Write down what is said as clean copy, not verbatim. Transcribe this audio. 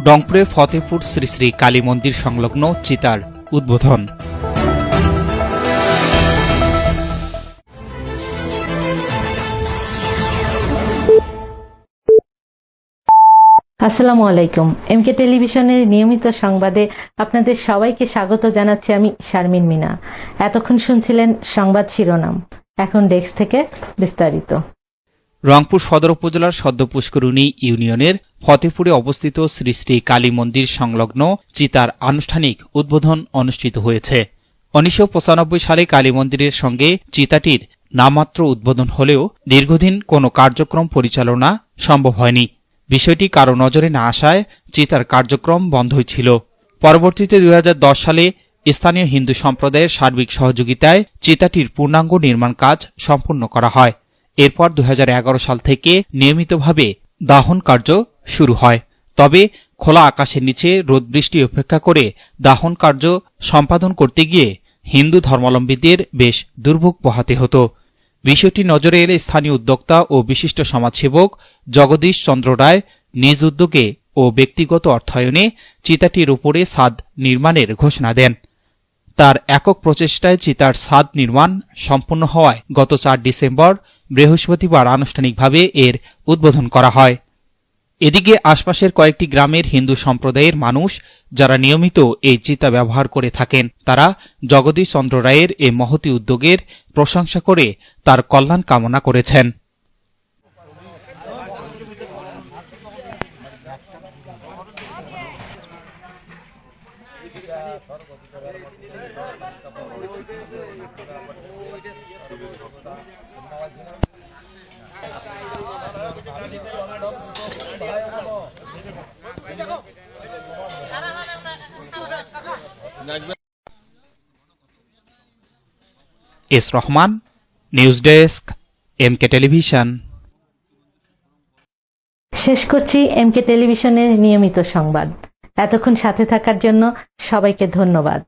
রংপুরের ফতেপুর শ্রী শ্রী কালী মন্দির সংলগ্ন চিতার উদ্বোধন। আসসালামু আলাইকুম। এমকে টেলিভিশনের নিয়মিত সংবাদে আপনাদের সবাইকে স্বাগত জানাচ্ছি আমি শারমিন মিনা। এতক্ষণ শুনছিলেন সংবাদ শিরোনাম, এখন ডেস্ক থেকে বিস্তারিত। রংপুর সদর উপজেলার সদ্য পুষ্করণী ইউনিয়নের ফতেপুরে অবস্থিত শ্রী শ্রী কালী মন্দির সংলগ্ন চিতার আনুষ্ঠানিক উদ্বোধন অনুষ্ঠিত হয়েছে। 1995 সালে কালী মন্দিরের সঙ্গে চিতাটির নামমাত্র উদ্বোধন হলেও দীর্ঘদিন কোনো কার্যক্রম পরিচালনা সম্ভব হয়নি। বিষয়টি কারো নজরে না আসায় চিতার কার্যক্রম বন্ধই ছিল। পরবর্তীতে 2010 সালে স্থানীয় হিন্দু সম্প্রদায়ের সার্বিক সহযোগিতায় চিতাটির পূর্ণাঙ্গ নির্মাণ কাজ সম্পূর্ণ করা হয়। এরপর 2011 সাল থেকে নিয়মিতভাবে দাহন কার্য শুরু হয়। তবে খোলা আকাশের নিচে রোদ বৃষ্টি উপেক্ষা করে দাহন কার্য সম্পাদন করতে গিয়ে হিন্দু ধর্মাবলম্বীদের বেশ দুর্ভোগ পোহাতে হতো। বিষয়টি নজরে এলে স্থানীয় উদ্যোক্তা ও বিশিষ্ট সমাজসেবক জগদীশ চন্দ্র রায় নিজ উদ্যোগে ও ব্যক্তিগত অর্থায়নে চিতাটির উপরে ছাদ নির্মাণের ঘোষণা দেন। তার একক প্রচেষ্টায় চিতার ছাদ নির্মাণ সম্পন্ন হওয়ায় গত 4 ডিসেম্বর বৃহস্পতিবার আনুষ্ঠানিকভাবে এর উদ্বোধন করা হয়। এদিকে আশপাশের কয়েকটি গ্রামের হিন্দু সম্প্রদায়ের মানুষ যারা নিয়মিত এই চিতা ব্যবহার করে থাকেন, তারা জগদীশ চন্দ্র রায়ের এই মহতী উদ্যোগের প্রশংসা করে তার কল্যাণ কামনা করেছেন। S Rahman, news desk, MK television. শেষ করছি এমকে টেলিভিশনের নিয়মিত সংবাদ। এতক্ষণ সাথে থাকার জন্য সবাইকে ধন্যবাদ।